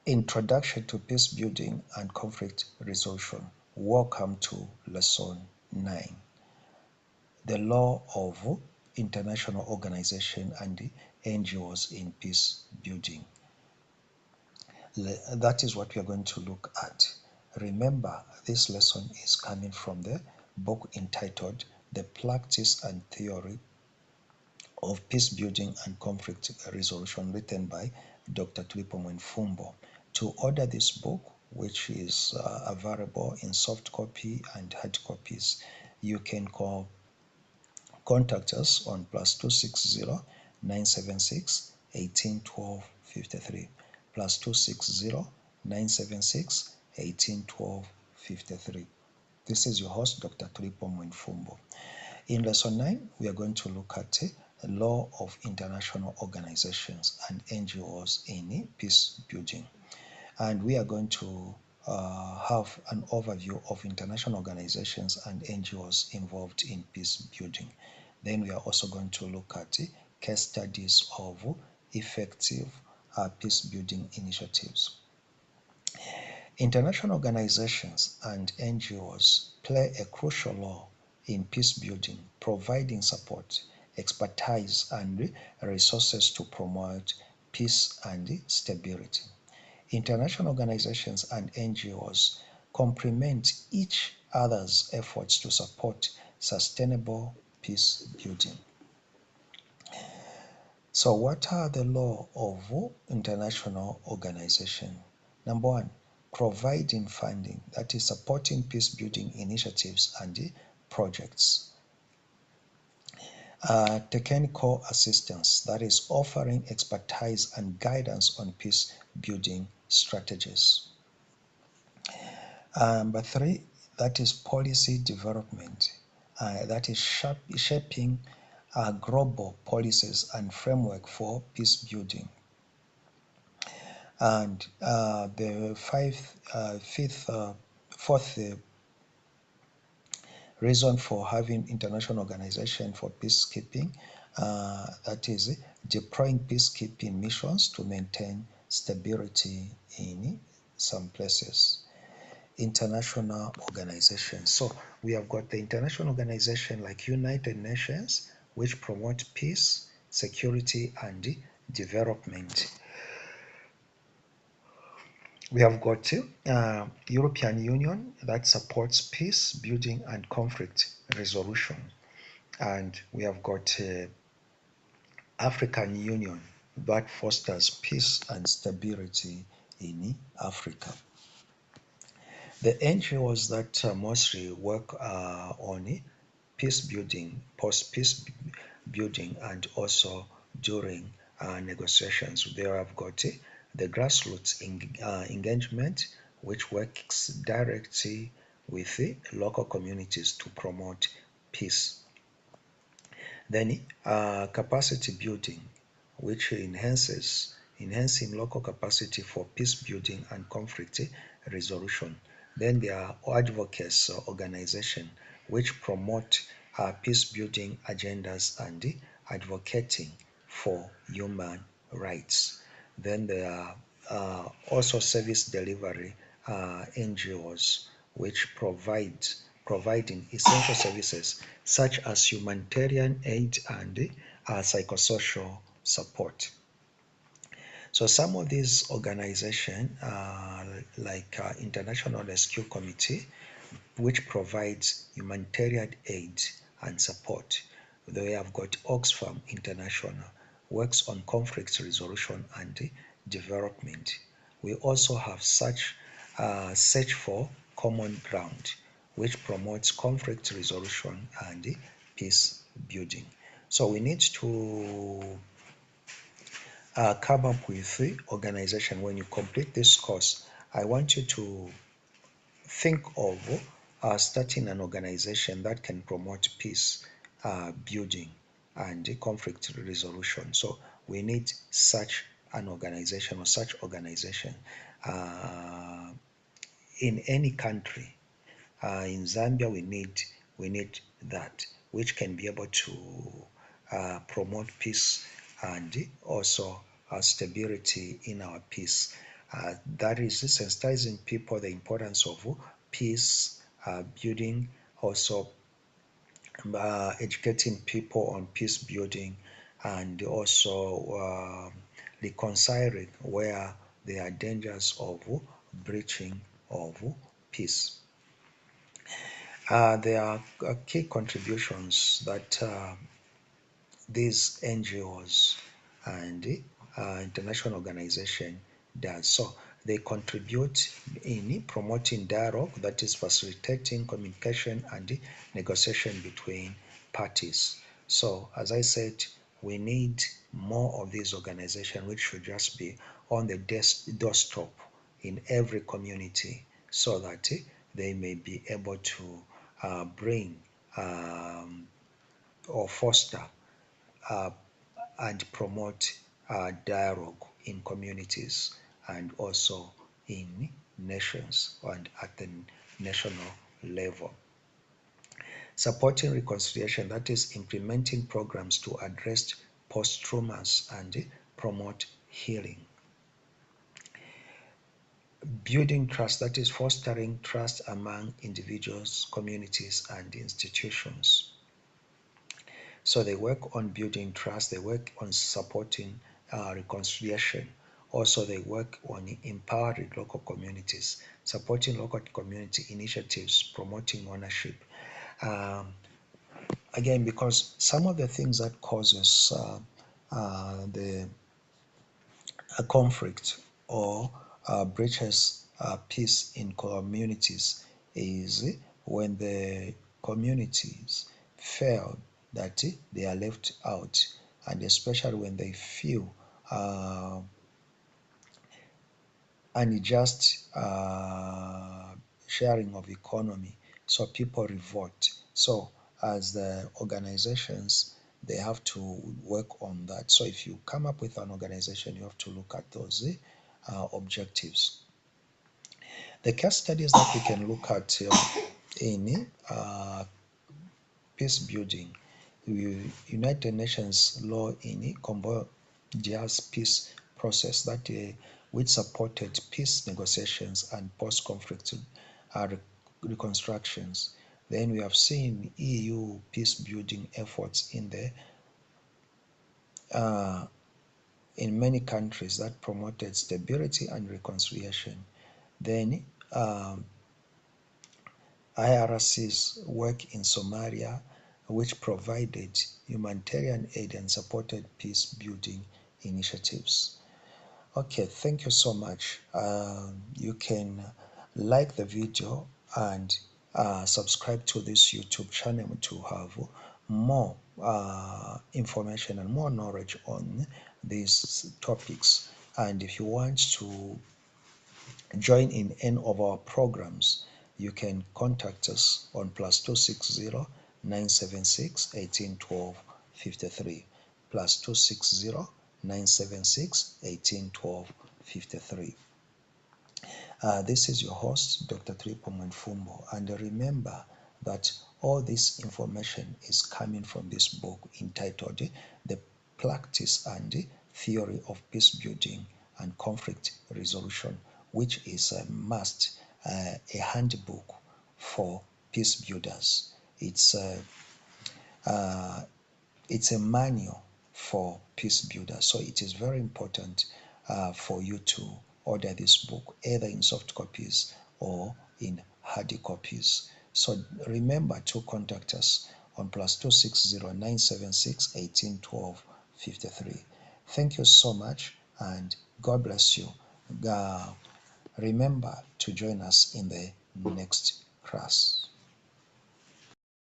Introduction to Peace Building and Conflict Resolution. Welcome to Lesson 9. The Law of International Organization and the NGOs in Peace Building. That is what we are going to look at. Remember, this lesson is coming from the book entitled The Practice and Theory of Peace Building and Conflict Resolution, written by Dr. Tulipo Mwenfumbo. To order this book, which is available in soft copy and hard copies, you can contact us on +260 976 1812 53, +260 976 1812 53. This is your host, Dr. Tulipo Mwenfumbo. In Lesson 9, we are going to look at the law of international organizations and NGOs in peace building. And we are going to have an overview of international organizations and NGOs involved in peace building. Then we are also going to look at the case studies of effective peace building initiatives. International organizations and NGOs play a crucial role in peace building, providing support, expertise, and resources to promote peace and stability. International organizations and NGOs complement each other's efforts to support sustainable peace building. So what are the law of international organization? Number one, providing funding, that is supporting peace building initiatives and projects. Technical assistance, that is offering expertise and guidance on peace building strategies. Number three, that is policy development, that is shaping global policies and framework for peace building. And the fourth reason for having international organization for peacekeeping, that is deploying peacekeeping missions to maintain stability in some places. International organizations. So we have got the international organization like United Nations, which promote peace, security, and development. We have got European Union that supports peace building and conflict resolution. And we have got African Union that fosters peace and stability in Africa. The NGOs that mostly work on peace building, post-peace building, and also during negotiations. There have got the grassroots engagement, which works directly with the local communities to promote peace. Then capacity building, which enhancing local capacity for peace building and conflict resolution. Then there are advocacy organizations which promote peace building agendas and advocating for human rights. Then there are also service delivery NGOs which providing essential services such as humanitarian aid and psychosocial support. So some of these organizations, like International Rescue Committee, which provides humanitarian aid and support. They have got Oxfam International, works on conflict resolution and development. We also have Search for Common Ground, which promotes conflict resolution and peace building. So we need to come up with the organization. When you complete this course, I want you to think of starting an organization that can promote peace building and conflict resolution. So we need such an organization or such organization in any country. In Zambia, we need that, which can be able to promote peace and also stability in our peace. That is sensitizing people the importance of peace building, also educating people on peace building, and also reconciling where there are dangers of breaching of peace. There are key contributions that these NGOs and international organization does. So they contribute in promoting dialogue, that is facilitating communication and negotiation between parties. So as I said, we need more of these organizations, which should just be on the doorstep in every community, so that they may be able to bring or foster uh, and promote dialogue in communities and also in nations and at the national level. Supporting reconciliation, that is implementing programs to address post-traumas and promote healing. Building trust, that is fostering trust among individuals, communities, and institutions. So they work on building trust, they work on supporting reconciliation. Also, they work on empowering local communities, supporting local community initiatives, promoting ownership. Again, because some of the things that causes the conflict or breaches peace in communities is when the communities feel that they are left out, and especially when they feel unjust sharing of economy, so people revolt. So as the organizations, they have to work on that. So if you come up with an organization, you have to look at those objectives. The case studies that we can look at in peace building, United Nations law in Cambodia's peace process that which supported peace negotiations and post-conflict reconstructions. Then we have seen EU peace building efforts uh, in many countries that promoted stability and reconciliation. Then IRC's work in Somalia, which provided humanitarian aid and supported peace building initiatives. Okay, thank you so much. You can like the video and subscribe to this YouTube channel to have more information and more knowledge on these topics. And if you want to join in any of our programs, you can contact us on +260 976 1812 53 +260 976 1812 53. This is your host, Dr. Tripo Manfumbo, and remember that all this information is coming from this book entitled The Practice and Theory of Peace Building and Conflict Resolution, which is a must, a handbook for peace builders. It's a manual for peace builders. So it is very important for you to order this book either in soft copies or in hard copies. So remember to contact us on +260 976 1812 53. Thank you so much and God bless you. Remember to join us in the next class.